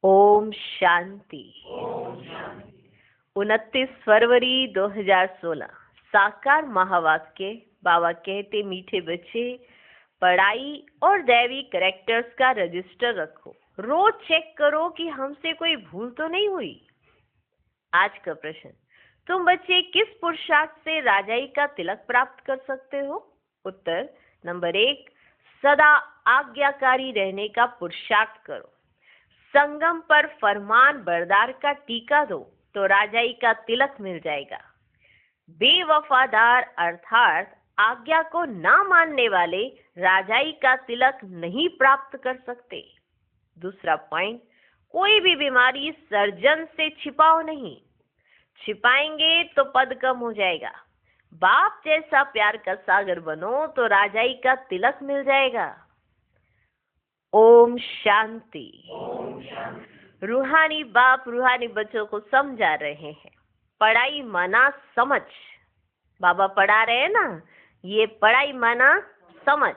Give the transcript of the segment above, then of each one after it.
ओम शांति। 29 फरवरी 2016 साकार महावाक्य। बाबा कहते, मीठे बच्चे, पढ़ाई और दैवी करेक्टर्स का रजिस्टर रखो। रोज चेक करो कि हमसे कोई भूल तो नहीं हुई। आज का प्रश्न, तुम बच्चे किस पुरुषार्थ से राजाई का तिलक प्राप्त कर सकते हो? उत्तर, नंबर 1, सदा आज्ञाकारी रहने का पुरुषार्थ करो। संगम पर फरमान बरदार का टीका दो तो राजाई का तिलक मिल जाएगा। बेवफादार अर्थात आज्ञा को ना मानने वाले राजाई का तिलक नहीं प्राप्त कर सकते। दूसरा पॉइंट, कोई भी बीमारी सर्जन से छिपाओ नहीं, छिपाएंगे तो पद कम हो जाएगा। बाप जैसा प्यार का सागर बनो तो राजाई का तिलक मिल जाएगा। ओम शांति। रूहानी बाप रूहानी बच्चों को समझा रहे हैं, पढ़ाई माना समझ। बाबा पढ़ा रहे हैं ना, ये पढ़ाई माना समझ।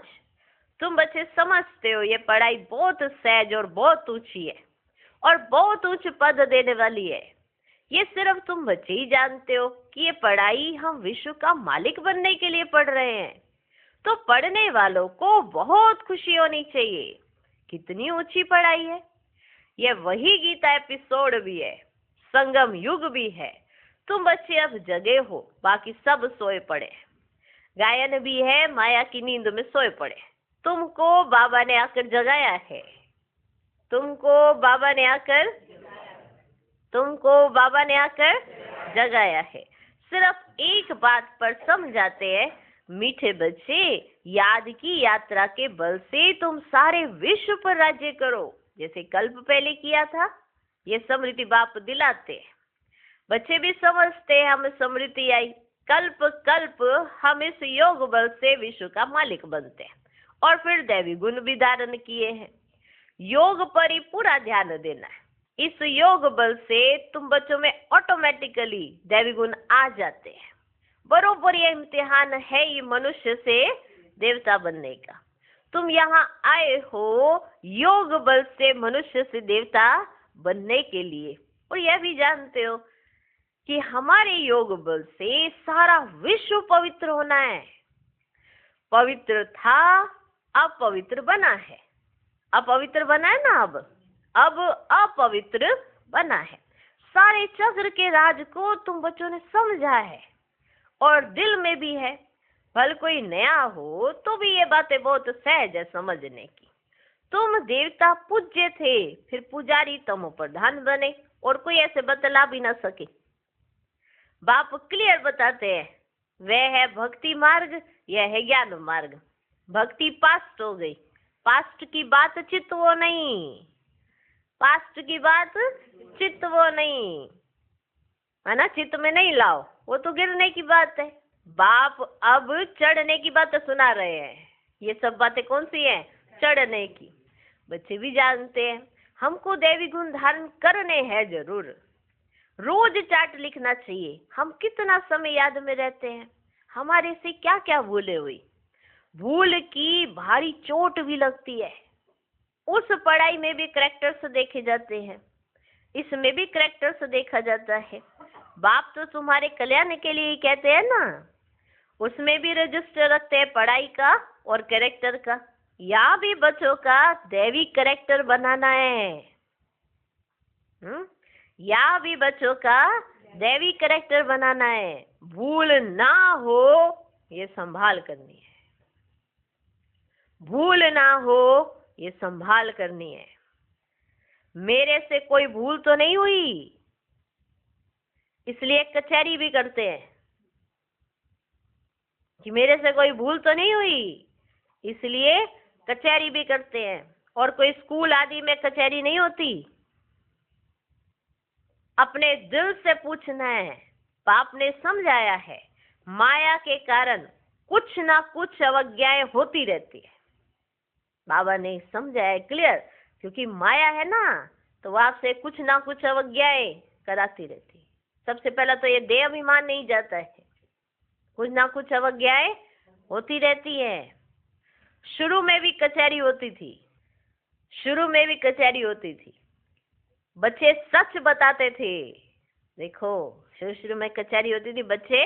तुम बच्चे समझते हो ये पढ़ाई बहुत सहज और बहुत ऊंची है और बहुत उच्च पद देने वाली है। ये सिर्फ तुम बच्चे ही जानते हो कि ये पढ़ाई हम विश्व का मालिक बनने के लिए पढ़ रहे हैं। तो पढ़ने वालों को बहुत खुशी होनी चाहिए। कितनी ऊंची पढ़ाई है। यह वही गीता एपिसोड भी है, संगम युग भी है। तुम बच्चे अब जगे हो, बाकी सब सोए पड़े। गायन भी है, माया की नींद में सोए पड़े। तुमको बाबा ने आकर जगाया है। तुमको बाबा ने आकर जगाया है। सिर्फ एक बात पर समझाते हैं, मीठे बच्चे, याद की यात्रा के बल से तुम सारे विश्व पर राज्य करो, जैसे कल्प पहले किया था। ये स्मृति बाप दिलाते हैं। बच्चे भी समझते हैं, हमें स्मृति आई, कल्प कल्प हम इस योग बल से विश्व का मालिक बनते हैं और फिर दैवी गुण भी धारण किए हैं। योग पर ही पूरा ध्यान देना है। इस योग बल से तुम बच्चों में ऑटोमेटिकली दैवी गुण आ जाते हैं। बरोबर ये इम्तिहान है ये मनुष्य से देवता बनने का। तुम यहाँ आए हो योग बल से मनुष्य से देवता बनने के लिए, और यह भी जानते हो कि हमारे योग बल से सारा विश्व पवित्र होना है। पवित्र था, अपवित्र बना है। अपवित्र बना है ना, अब अपवित्र बना है। सारे चक्र के राज को तुम बच्चों ने समझा है और दिल में भी है। भल कोई नया हो तो भी ये बातें बहुत सहज है समझने की। तुम देवता पूज्य थे, फिर पुजारी तमो प्रधान बने और कोई ऐसे बतला भी ना सके। बाप क्लियर बताते हैं, वह है भक्ति मार्ग, यह है ज्ञान मार्ग। भक्ति पास्ट हो गई, पास्ट की बात चित्त वो नहीं, पास्ट की बात चित्त वो नहीं है ना, चित्त में नहीं लाओ, वो तो गिरने की बात है। बाप अब चढ़ने की बात सुना रहे हैं। ये सब बातें कौन सी हैं? चढ़ने की। बच्चे भी जानते हैं हमको दैवी गुण धारण करने हैं जरूर। रोज चार्ट लिखना चाहिए, हम कितना समय याद में रहते हैं, हमारे से क्या क्या भूले हुई। भूल की भारी चोट भी लगती है। उस पढ़ाई में भी करेक्टर्स देखे जाते हैं, इसमें भी करेक्टर्स देखा जाता है। बाप तो तुम्हारे कल्याण के लिए ही कहते हैं ना, उसमें भी रजिस्टर रखते हैं पढ़ाई का और कैरेक्टर का। या भी बच्चों का दैवी कैरेक्टर बनाना है। या भी बच्चों का दैवी कैरेक्टर बनाना है। भूल ना हो ये संभाल करनी है, भूल ना हो ये संभाल करनी है। मेरे से कोई भूल तो नहीं हुई, इसलिए कचहरी भी करते हैं कि मेरे से कोई भूल तो नहीं हुई, इसलिए कचहरी भी करते हैं। और कोई स्कूल आदि में कचहरी नहीं होती। अपने दिल से पूछना है। बाप ने समझाया है, माया के कारण कुछ ना कुछ अवज्ञाएं होती रहती है। बाबा ने समझाया क्लियर, क्योंकि माया है ना, तो वो आपसे कुछ ना कुछ अवज्ञाएं कराती रहती है। सबसे पहला तो ये देह अभिमान नहीं जाता है, कुछ ना कुछ अवज्ञाएं होती रहती है। शुरू में भी कचहरी होती थी, बच्चे सच बताते थे। देखो, शुरू शुरू में कचहरी होती थी, बच्चे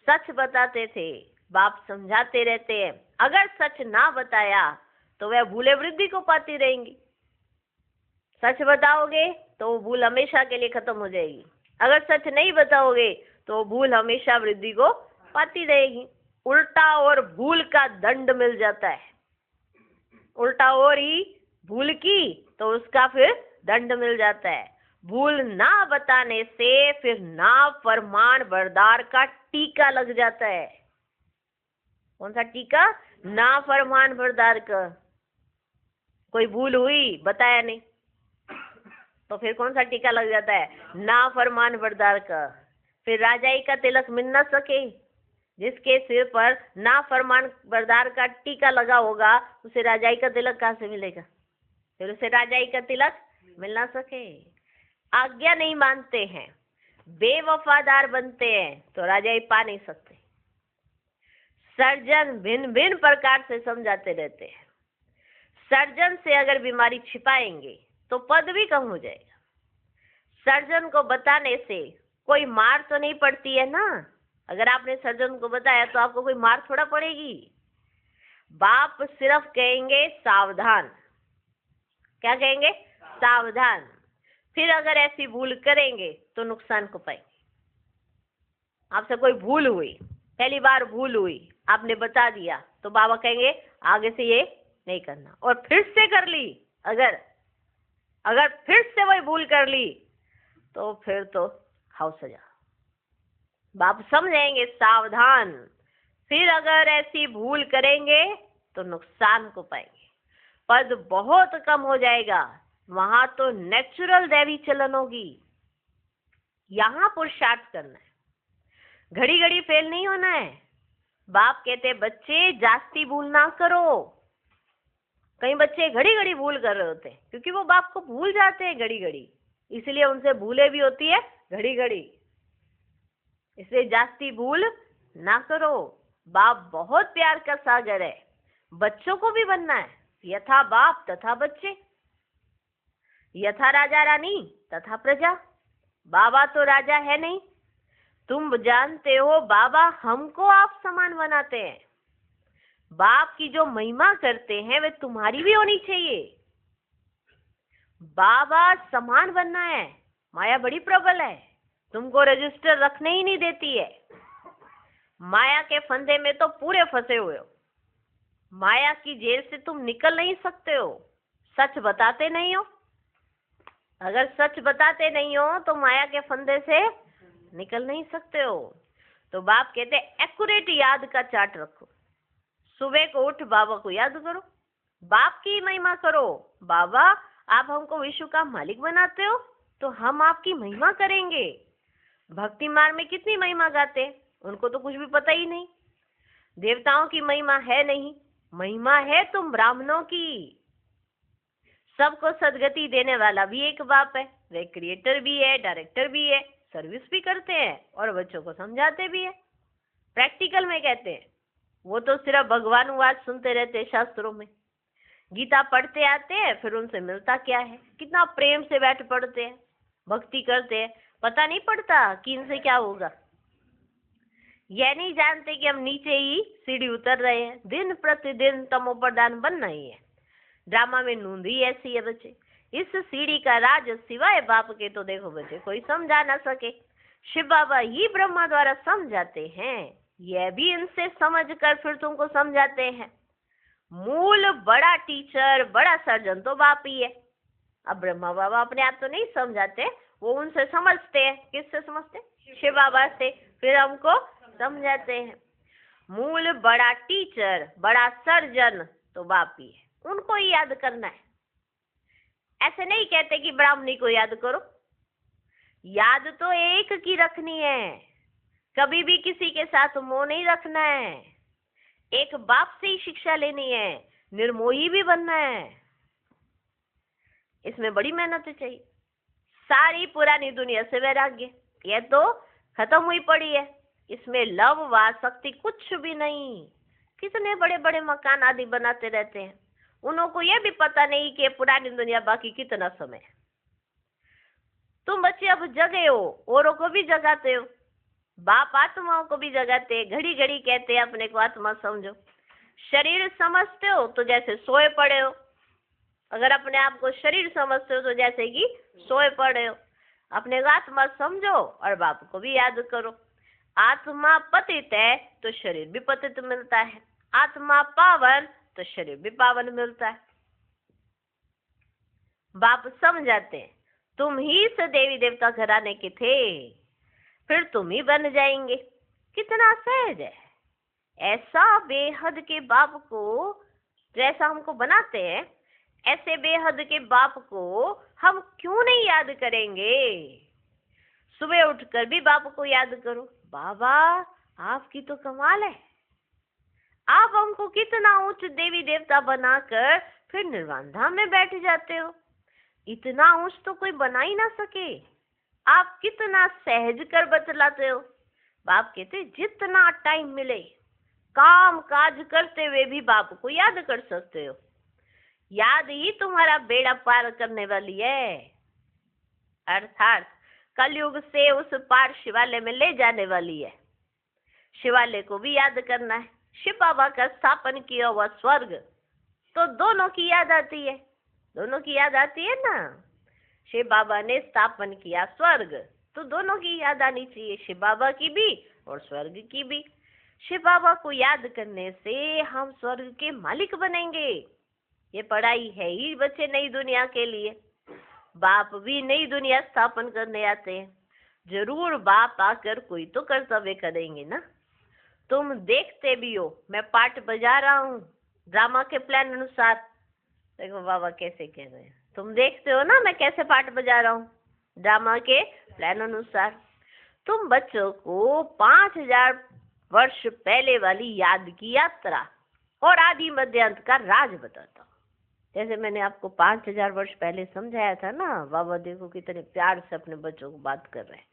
सच बताते थे, बाप समझाते रहते हैं। अगर सच ना बताया तो वह भूले वृद्धि को पाती रहेंगी। सच बताओगे तो वो भूल हमेशा के लिए खत्म हो जाएगी। अगर सच नहीं बताओगे तो वो भूल हमेशा वृद्धि को पाती रहेगी। उल्टा और भूल का दंड मिल जाता है। उल्टा और ही भूल की तो उसका फिर दंड मिल जाता है। भूल ना बताने से फिर ना फरमान बरदार का टीका लग जाता है। कौन सा टीका? ना फरमान बरदार का। कोई भूल हुई, बताया नहीं, तो फिर कौन सा टीका लग जाता है? ना फरमान बरदार का। फिर राजाई का तिलक मिल न सके। जिसके सिर पर ना फरमान बरदार का टीका लगा होगा उसे राजाई का तिलक कहाँ से मिलेगा? फिर उसे राजाई का तिलक मिल ना सके। आज्ञा नहीं मानते हैं, बेवफादार बनते हैं तो राजाई पा नहीं सकते। सर्जन भिन्न भिन्न प्रकार से समझाते रहते हैं। सर्जन से अगर बीमारी छिपाएंगे तो पद भी कम हो जाएगा। सर्जन को बताने से कोई मार तो नहीं पड़ती है ना। अगर आपने सर्जन को बताया तो आपको कोई मार थोड़ा पड़ेगी। बाप सिर्फ कहेंगे सावधान। क्या कहेंगे? सावधान। फिर अगर ऐसी भूल करेंगे तो नुकसान को पाएंगे। आपसे कोई भूल हुई, पहली बार भूल हुई, आपने बता दिया तो बाबा कहेंगे आगे से ये नहीं करना। और फिर से कर ली, अगर फिर से वही भूल कर ली तो फिर तो खाओ सजा। बाप समझेंगे सावधान। फिर अगर ऐसी भूल करेंगे तो नुकसान को पाएंगे। पद बहुत कम हो जाएगा। वहां तो नेचुरल दैवी चलन होगी। यहाँ पुरुषार्थ करना है, घड़ी घड़ी फेल नहीं होना है। बाप कहते बच्चे जास्ती भूल ना करो। कई बच्चे घड़ी घड़ी भूल कर रहे होते हैं क्योंकि वो बाप को भूल जाते हैं घड़ी घड़ी, इसलिए उनसे भूले भी होती है घड़ी घड़ी। इसलिए जास्ती भूल ना करो। बाप बहुत प्यार का सागर है, बच्चों को भी बनना है। यथा बाप तथा बच्चे, यथा राजा रानी तथा प्रजा। बाबा तो राजा है नहीं, तुम जानते हो बाबा हमको आप समान बनाते हैं। बाप की जो महिमा करते हैं वे तुम्हारी भी होनी चाहिए। बाबा समान बनना है। माया बड़ी प्रबल है, तुमको रजिस्टर रखने ही नहीं देती है। माया के फंदे में तो पूरे फंसे हुए हो। माया की जेल से तुम निकल नहीं सकते हो। सच बताते नहीं हो। अगर सच बताते नहीं हो तो माया के फंदे से निकल नहीं सकते हो। तो बाप कहते एक्यूरेट याद का चार्ट रखो। सुबह को उठ बाबा को याद करो, बाप की महिमा करो। बाबा आप हमको विश्व का मालिक बनाते हो तो हम आपकी महिमा करेंगे। भक्ति मार्ग में कितनी महिमा गाते हैं, उनको तो कुछ भी पता ही नहीं। देवताओं की महिमा है नहीं, महिमा है तुम ब्राह्मणों की। सबको सदगति देने वाला भी एक बाप है। वे क्रिएटर भी है, डायरेक्टर भी है, सर्विस भी करते हैं और बच्चों को समझाते भी है। प्रैक्टिकल में कहते हैं, वो तो सिर्फ भगवानुवाद सुनते रहते हैं शास्त्रों में। गीता पढ़ते आते हैं, फिर उनसे मिलता क्या है? कितना प्रेम से बैठ पढ़ते हैं, भक्ति करते हैं, पता नहीं पड़ता कि इनसे क्या होगा। यह नहीं जानते कि हम नीचे ही सीढ़ी उतर रहे हैं। दिन प्रतिदिन तमोप्रधान बनना ही है। ड्रामा में नूंद ही ऐसी है बच्चे। इस सीढ़ी का राज सिवाय बाप के तो देखो बच्चे कोई समझा ना सके। शिव बाबा ही ब्रह्मा द्वारा समझाते हैं, यह भी इनसे समझ कर फिर तुमको समझाते हैं। मूल बड़ा टीचर, बड़ा सर्जन तो बाप ही है। अब ब्रह्मा बाबा अपने आप तो नहीं समझाते, वो उनसे समझते हैं। किससे समझते? शिव बाबा से। फिर हमको समझाते हैं। मूल बड़ा टीचर, बड़ा सर्जन तो बाप ही है, उनको ही याद करना है। ऐसे नहीं कहते कि ब्राह्मणी को याद करो, याद तो एक की रखनी है। कभी भी किसी के साथ मोह नहीं रखना है। एक बाप से ही शिक्षा लेनी है, निर्मोही भी बनना है। इसमें बड़ी मेहनत चाहिए। सारी पुरानी दुनिया से वैराग्य, यह तो खत्म हुई पड़ी है। इसमें लव व शक्ति कुछ भी नहीं। कितने बड़े बड़े मकान आदि बनाते रहते हैं, उनको यह भी पता नहीं कि पुरानी दुनिया बाकी कितना समय है। तुम बच्चे अब जगे हो, औरों को भी जगाते हो, बाप आत्माओं को भी जगाते, घड़ी घड़ी कहते हैं अपने को आत्मा समझो। शरीर समझते हो तो जैसे सोए पड़े हो, अगर अपने आप को शरीर समझते हो तो जैसे कि सोए पड़े हो। अपने को आत्मा समझो और बाप को भी याद करो। आत्मा पतित है तो शरीर भी पतित मिलता है, आत्मा पावन तो शरीर भी पावन मिलता है। बाप समझाते हैं तुम ही इस देवी देवता घराने के थे, फिर तुम ही बन जाएंगे। कितना सहज है। ऐसा बेहद के बाप को जैसा हमको बनाते हैं, ऐसे बेहद के बाप को हम क्यों नहीं याद करेंगे। सुबह उठकर भी बाप को याद करो, बाबा आपकी तो कमाल है, आप हमको कितना उच्च देवी देवता बनाकर फिर निर्वाण धाम में बैठ जाते हो। इतना ऊंच तो कोई बना ही ना सके, आप कितना सहज कर बतलाते हो। बाप कहते जितना टाइम मिले काम काज करते हुए भी बाप को याद कर सकते हो। याद ही तुम्हारा बेड़ा पार करने वाली है, अर्थात कलयुग से उस पार शिवालय में ले जाने वाली है। शिवालय को भी याद करना है। शिव बाबा का स्थापन किया हुआ स्वर्ग, तो दोनों की याद आती है, दोनों की याद आती है ना। शिव बाबा ने स्थापन किया स्वर्ग, तो दोनों की याद आनी चाहिए, शिव बाबा की भी और स्वर्ग की भी। शिव बाबा को याद करने से हम स्वर्ग के मालिक बनेंगे। ये पढ़ाई है ही बच्चे नई दुनिया के लिए। बाप भी नई दुनिया स्थापन करने आते हैं, जरूर बाप आकर कोई तो कर्तव्य करेंगे ना। तुम देखते भी हो, मैं पाठ बजा रहा हूँ ड्रामा के प्लान अनुसार। देखो बाबा कैसे कह रहे हैं, तुम देखते हो ना मैं कैसे पाठ बजा रहा हूँ ड्रामा के प्लान अनुसार। तुम बच्चों को 5000 वर्ष पहले वाली याद की यात्रा और आदि मध्य अंत का राज बताता हूँ। जैसे मैंने आपको 5000 वर्ष पहले समझाया था ना, बाबा देखो कितने प्यार से अपने बच्चों को बात कर रहे हैं।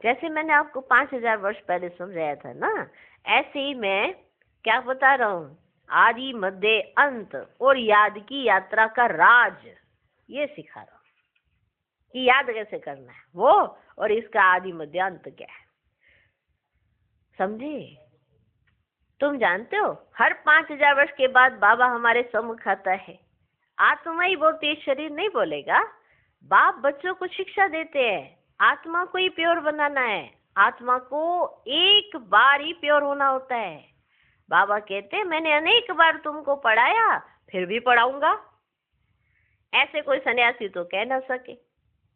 जैसे मैंने आपको 5000 वर्ष पहले समझाया था ना, ऐसे ही मैं क्या बता रहा हूँ, आदि मध्य अंत और याद की यात्रा का राज ये सिखा रहा हूँ कि याद कैसे करना है वो, और इसका आदि मध्य अंत क्या है, समझे। तुम जानते हो हर 5000 वर्ष के बाद बाबा हमारे सम्मुख आता है। आत्मा ही बोलती है, शरीर नहीं बोलेगा। बाप बच्चों को शिक्षा देते हैं, आत्मा को ही प्योर बनाना है, आत्मा को एक बार ही प्योर होना होता है। बाबा कहते हैं मैंने अनेक बार तुमको पढ़ाया, फिर भी पढ़ाऊंगा। ऐसे कोई सन्यासी तो कह ना सके।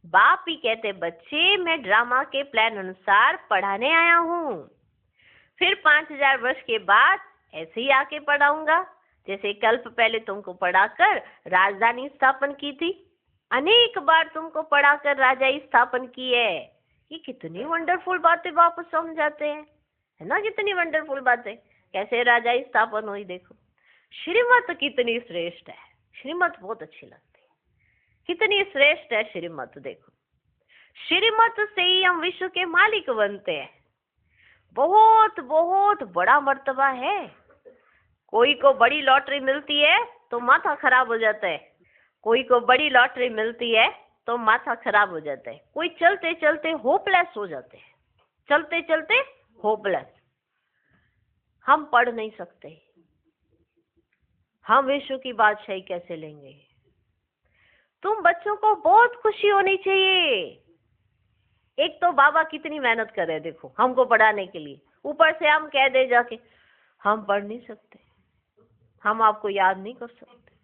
बाप ही कहते बच्चे मैं ड्रामा के प्लान अनुसार पढ़ाने आया हूँ, फिर 5000 वर्ष के बाद ऐसे ही आके पढ़ाऊंगा। जैसे कल्प पहले तुमको पढ़ाकर राजधानी स्थापन की थी, अनेक बार तुमको पढ़ाकर राजाई स्थापन की है। ये कितनी वंडरफुल बातें बाप समझाते हैं, है ना, कितनी वंडरफुल बातें। कैसे राजाई स्थापन हुई देखो। श्रीमत कितनी श्रेष्ठ है, श्रीमत बहुत अच्छी लगती है, कितनी श्रेष्ठ है श्रीमत। देखो श्रीमत से ही हम विश्व के मालिक बनते हैं। बहुत बहुत बड़ा मर्तबा है। कोई को बड़ी लॉटरी मिलती है तो माथा खराब हो जाता है, कोई को बड़ी लॉटरी मिलती है तो माथा खराब हो जाता है। कोई चलते चलते होपलेस हो जाते हैं, चलते चलते होपलेस। हम पढ़ नहीं सकते, हम विश्व की बादशाही कैसे लेंगे। तुम बच्चों को बहुत खुशी होनी चाहिए। एक तो बाबा कितनी मेहनत कर रहे हैं देखो हमको पढ़ाने के लिए, ऊपर से हम कह दे जाके हम पढ़ नहीं सकते, हम आपको याद नहीं कर सकते।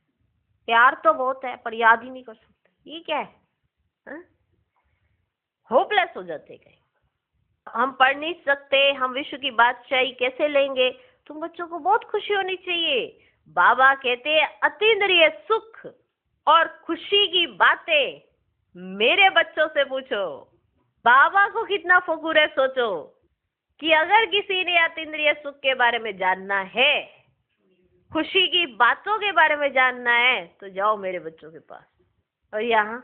प्यार तो बहुत है पर याद ही नहीं कर सकते, ये क्या है? होपलेस हो जाते कहीं। हम पढ़ नहीं सकते, हम विश्व की बादशाही कैसे लेंगे। तुम बच्चों को बहुत खुशी होनी चाहिए। बाबा कहते हैं अतीन्द्रिय सुख और खुशी की बातें मेरे बच्चों से पूछो। बाबा को कितना फखुर है, सोचो कि अगर किसी ने अतीन्द्रिय सुख के बारे में जानना है, खुशी की बातों के बारे में जानना है, तो जाओ मेरे बच्चों के पास। और यहाँ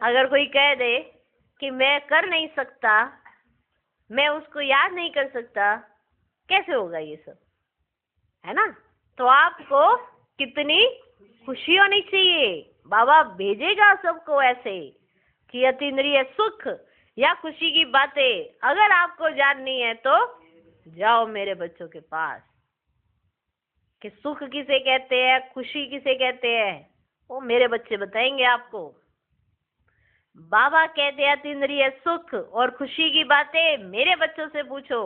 अगर कोई कह दे कि मैं कर नहीं सकता, मैं उसको याद नहीं कर सकता, कैसे होगा ये सब, है ना। तो आपको कितनी खुशी होनी चाहिए। बाबा भेजेगा सबको ऐसे, कि अतीन्द्रिय सुख या खुशी की बातें अगर आपको जाननी है तो जाओ मेरे बच्चों के पास। कि सुख किसे कहते हैं, खुशी किसे कहते हैं, वो मेरे बच्चे बताएंगे आपको। बाबा कहते हैं अतीन्द्रिय सुख और खुशी की बातें मेरे बच्चों से पूछो।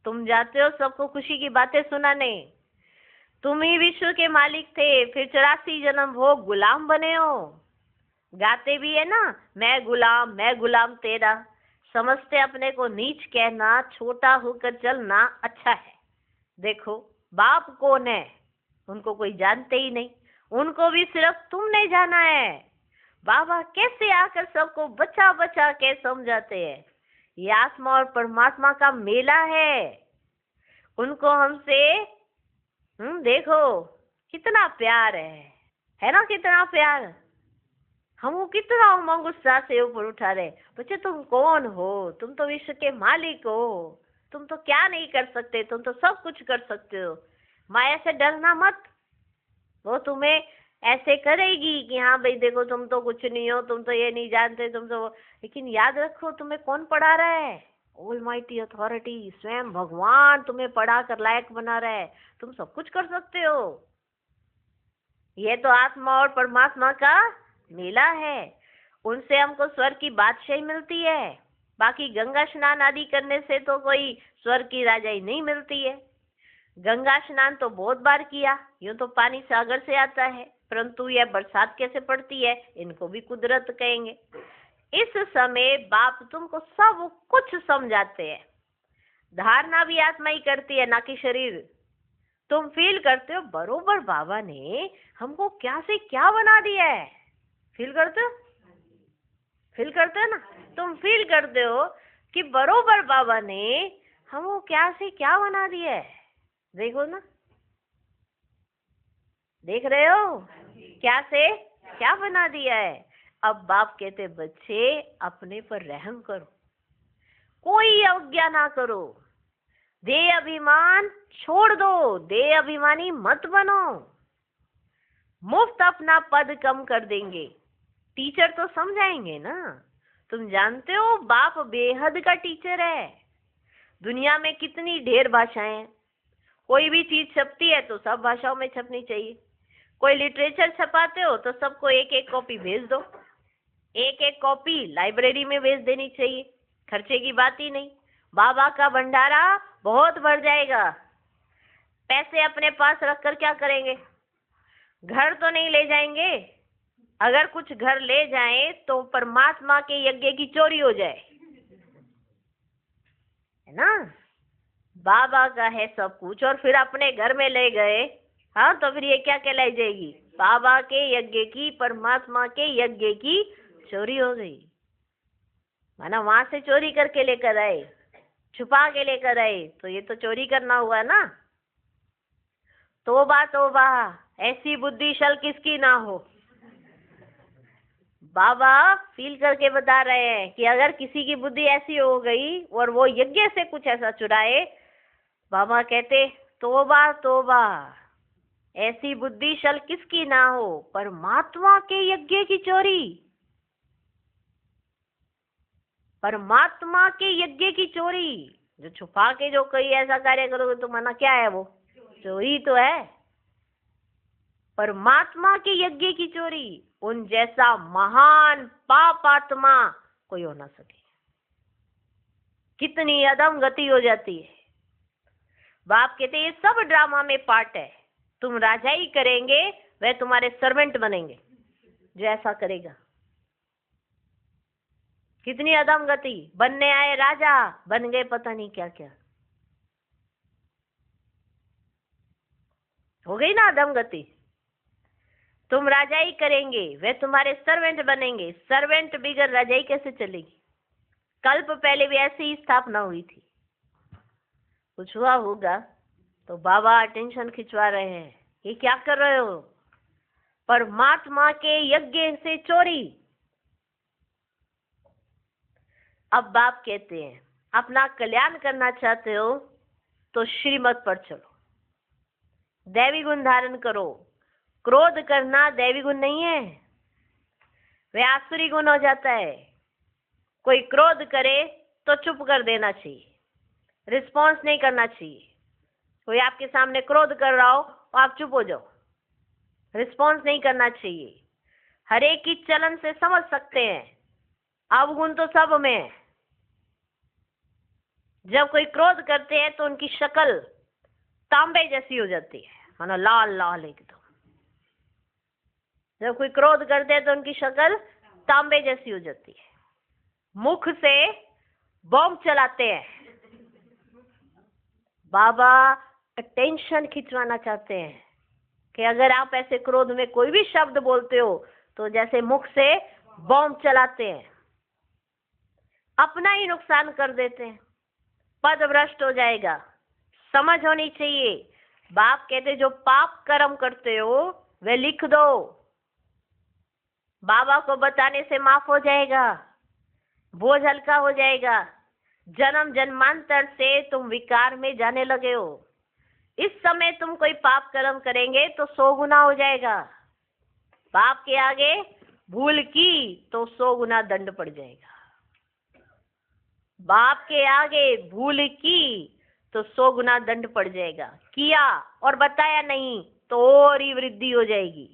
तुम जाते हो सबको खुशी की बातें सुनाने। तुम ही विश्व के मालिक थे, फिर 84 जन्म हो गुलाम बने हो। गाते भी है ना, मैं गुलाम तेरा। समझते अपने को नीच कहना, छोटा होकर चलना अच्छा है। देखो बाप कौन है, उनको कोई जानते ही नहीं, उनको भी सिर्फ तुमने जाना है। बाबा कैसे आकर सबको बचा बचा के समझाते हैं। ये आत्मा और परमात्मा का मेला है। उनको हमसे देखो कितना प्यार है ना, कितना प्यार। हम वो कितना उमंग उत्साह से ऊपर उठा रहे। बच्चे तुम कौन हो, तुम तो विश्व के मालिक हो, तुम तो क्या नहीं कर सकते, तुम तो सब कुछ कर सकते हो। माया से डरना मत, वो तुम्हें ऐसे करेगी कि हाँ भाई देखो तुम तो कुछ नहीं हो, तुम तो ये नहीं जानते, तुम तो। लेकिन याद रखो तुम्हें कौन पढ़ा रहा है, ऑलमाइटी अथॉरिटी, स्वयं भगवान तुम्हें पढ़ा कर लायक बना रहा है। तुम सब कुछ कर सकते हो। ये तो आत्मा और परमात्मा का मेला है। उनसे हमको स्वर्ग की बादशाही मिलती है। बाकी गंगा स्नान आदि करने से तो कोई स्वर्ग की राजाई नहीं मिलती है। गंगा स्नान तो बहुत बार किया, यूं तो पानी सागर से आता है, परंतु यह बरसात कैसे पड़ती है, इनको भी कुदरत कहेंगे। इस समय बाप तुमको सब कुछ समझाते हैं। धारणा भी आत्मा ही करती है, ना कि शरीर। तुम फील करते हो बरोबर बाबा ने हमको क्या से क्या बना दिया है। फील करते हो, फील करते हो ना, तुम फील करते हो कि बरोबर बाबा ने हमको क्या से क्या बना दिया है। देखो ना, देख रहे हो क्या से क्या बना दिया है। अब बाप कहते बच्चे अपने पर रहम करो, कोई अवज्ञा ना करो, देह अभिमान छोड़ दो, देह अभिमानी मत बनो। मुफ्त अपना पद कम कर देंगे, टीचर तो समझाएंगे ना। तुम जानते हो बाप बेहद का टीचर है। दुनिया में कितनी ढेर भाषाएं हैं। कोई भी चीज छपती है तो सब भाषाओं में छपनी चाहिए। कोई लिटरेचर छपाते हो तो सबको एक एक कॉपी भेज दो, एक एक कॉपी लाइब्रेरी में भेज देनी चाहिए। खर्चे की बात ही नहीं। बाबा का भंडारा बहुत बढ़ जाएगा। पैसे अपने पास रखकर क्या करेंगे, घर तो नहीं ले जाएंगे। अगर कुछ घर ले जाएं तो परमात्मा के यज्ञ की चोरी हो जाए, है ना। बाबा का है सब कुछ और फिर अपने घर में ले गए, हाँ तो फिर ये क्या कहलाई जाएगी, बाबा के यज्ञ की, परमात्मा के यज्ञ की चोरी हो गई। माना वहां से चोरी करके लेकर आए, छुपा के लेकर आए, तो ये तो चोरी करना हुआ ना। तोबा तोबा, ऐसी बुद्धि शल किसकी ना हो। बाबा फील करके बता रहे हैं कि अगर किसी की बुद्धि ऐसी हो गई और वो यज्ञ से कुछ ऐसा चुराए, बाबा कहते तोबा तोबा, ऐसी बुद्धि शल किसकी ना हो, परमात्मा के यज्ञ की चोरी, परमात्मा के यज्ञ की चोरी। जो छुपा के जो कोई ऐसा कार्य करोगे तो माना क्या है, वो चोरी तो है। परमात्मा के यज्ञ की चोरी, उन जैसा महान पाप आत्मा कोई हो ना सके। कितनी अदम गति हो जाती है। बाप कहते ये सब ड्रामा में पार्ट है। तुम राजाई करेंगे, वह तुम्हारे सर्वेंट बनेंगे जो ऐसा करेगा। कितनी अदम गति, बनने आए राजा बन गए पता नहीं क्या क्या, हो गई ना अदम गति। तुम राजाई करेंगे, वे तुम्हारे सर्वेंट बनेंगे। सर्वेंट बिगर राजाई कैसे चलेगी। कल्प पहले भी ऐसी ही स्थापना हुई थी। कुछ हुआ होगा तो बाबा अटेंशन खिंचवा रहे हैं, ये क्या कर रहे हो, परमात्मा के यज्ञ से चोरी। अब बाप कहते हैं अपना कल्याण करना चाहते हो तो श्रीमत पर चलो, दैवी गुण धारण करो। क्रोध करना दैवी गुण नहीं है। वह आसुरी गुण हो जाता है। कोई क्रोध करे तो चुप कर देना चाहिए, रिस्पॉन्स नहीं करना चाहिए। कोई आपके सामने क्रोध कर रहा हो तो आप चुप हो जाओ, रिस्पॉन्स नहीं करना चाहिए। हर एक की चलन से समझ सकते हैं, अवगुण तो सब में है। जब कोई क्रोध करते हैं तो उनकी शक्ल तांबे जैसी हो जाती है, मानो लाल लाल एकदम। जब कोई क्रोध करते हैं तो उनकी शक्ल तांबे जैसी हो जाती है। मुख से बॉम्ब चलाते हैं। बाबा अटेंशन खिंचवाना चाहते हैं कि अगर आप ऐसे क्रोध में कोई भी शब्द बोलते हो तो जैसे मुख से बॉम्ब चलाते हैं, अपना ही नुकसान कर देते हैं, पद भ्रष्ट हो जाएगा। समझ होनी चाहिए। बाप कहते जो पाप कर्म करते हो वे लिख दो, बाबा को बताने से माफ हो जाएगा, बोझ हल्का हो जाएगा। जन्म जन्मांतर से तुम विकार में जाने लगे हो। इस समय तुम कोई पाप कर्म करेंगे तो 100 गुना हो जाएगा। पाप के आगे भूल की तो 100 गुना दंड पड़ जाएगा। बाप के आगे भूल की तो 100 गुना दंड पड़ जाएगा। किया और बताया नहीं तो और ही वृद्धि हो जाएगी।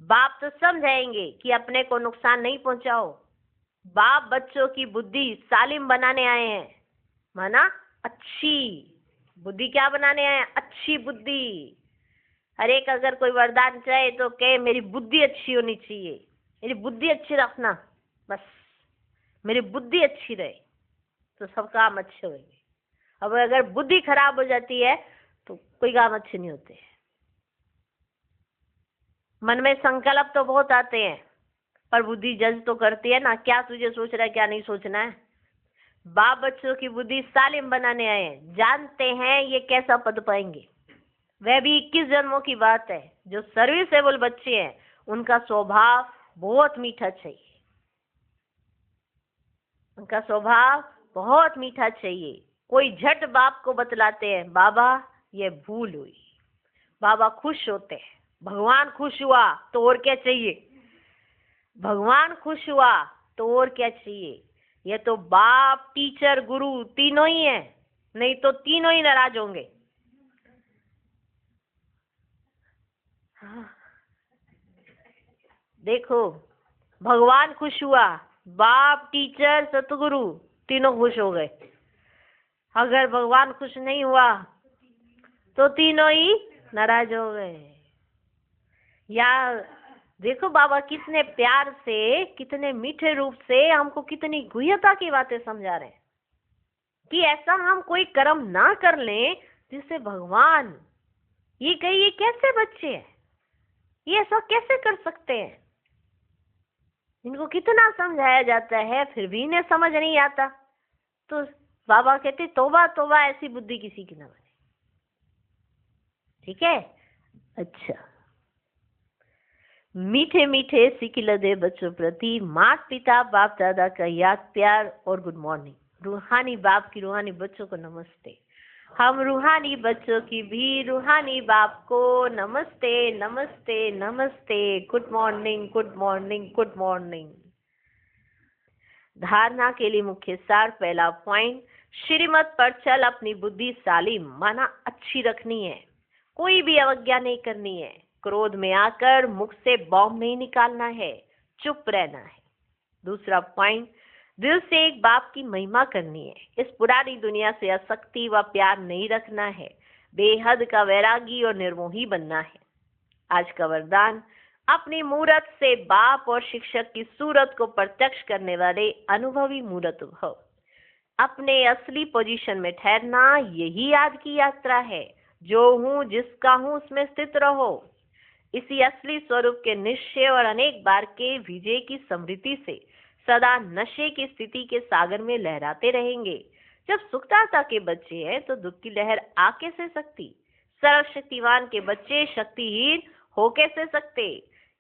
बाप तो समझाएंगे कि अपने को नुकसान नहीं पहुंचाओ। बाप बच्चों की बुद्धि सालिम बनाने आए हैं, माना अच्छी बुद्धि। क्या बनाने आए हैं? अच्छी बुद्धि। हर एक अगर कोई वरदान चाहे तो कहे मेरी बुद्धि अच्छी होनी चाहिए, मेरी बुद्धि अच्छी रखना, बस मेरी बुद्धि अच्छी रहे तो सब काम अच्छे होंगे। अब अगर बुद्धि खराब हो जाती है तो कोई काम अच्छे नहीं होते। मन में संकल्प तो बहुत आते हैं पर बुद्धि जज तो करती है ना, क्या तुझे सोच रहा है क्या नहीं सोचना है। बाप बच्चों की बुद्धि सालिम बनाने आए हैं, जानते हैं ये कैसा पद पाएंगे। वह भी 21 जन्मों की बात है। जो सर्विसेबल बच्चे हैं उनका स्वभाव बहुत मीठा चाहिए, उनका स्वभाव बहुत मीठा चाहिए। कोई झट बाप को बतलाते हैं बाबा ये भूल हुई, बाबा खुश होते हैं। भगवान खुश हुआ तो और क्या चाहिए, भगवान खुश हुआ तो और क्या चाहिए। ये तो बाप टीचर गुरु तीनों ही है, नहीं तो तीनों ही नाराज होंगे। देखो भगवान खुश हुआ, बाप टीचर सतगुरु तीनों खुश हो गए। अगर भगवान खुश नहीं हुआ तो तीनों ही नाराज हो गए। या देखो बाबा कितने प्यार से, कितने मीठे रूप से हमको कितनी गुह्यता की बातें समझा रहे हैं कि ऐसा हम कोई कर्म ना कर लें जिससे भगवान ये कही ये कैसे बच्चे हैं, ये ऐसा कैसे कर सकते हैं। इनको कितना समझाया जाता है फिर भी इन्हें समझ नहीं आता। तो बाबा कहते तौबा तौबा ऐसी बुद्धि किसी की ना बने। ठीक है। अच्छा, मीठे मीठे सिकिलदे बच्चों प्रति माता पिता बाप दादा का याद प्यार और गुड मॉर्निंग। रूहानी बाप की रूहानी बच्चों को नमस्ते। हम रूहानी बच्चों की भी रूहानी बाप को नमस्ते नमस्ते नमस्ते। Good morning good morning good morning. धारणा के लिए मुख्य सार। पहला पॉइंट, श्रीमत पर चल अपनी बुद्धि सालिम माना अच्छी रखनी है, कोई भी अवज्ञा नहीं करनी है। क्रोध में आकर मुख से बॉम्ब नहीं निकालना है, चुप रहना है। दूसरा पॉइंट, दिल से एक बाप की महिमा करनी है। इस पुरानी दुनिया से आसक्ति व प्यार नहीं रखना है, बेहद का वैरागी और निर्मोही बनना है। आज का वरदान, अपनी मूरत से बाप और शिक्षक की सूरत को प्रत्यक्ष करने वाले अनुभवी मूरत भव। अपने असली पोजीशन में ठहरना, यही आज की यात्रा है। जो हूँ जिसका हूँ उसमें स्थित रहो। इसी असली स्वरूप के निश्चय और अनेक बार के विजय की समृद्धि से सदा नशे की स्थिति के सागर में लहराते रहेंगे। जब सुखदाता के बच्चे हैं तो दुख की लहर आ कैसे सकती। सर्वशक्तिवान के बच्चे शक्तिहीन हो कैसे सकते।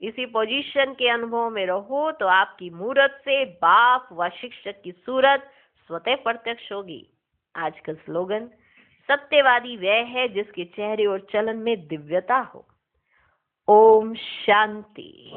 इसी पोजीशन के अनुभव में रहो तो आपकी मूरत से बाप व शिक्षक की सूरत स्वतः प्रत्यक्ष होगी। आज का स्लोगन, सत्यवादी वह है जिसके चेहरे और चलन में दिव्यता हो। ओम शांति।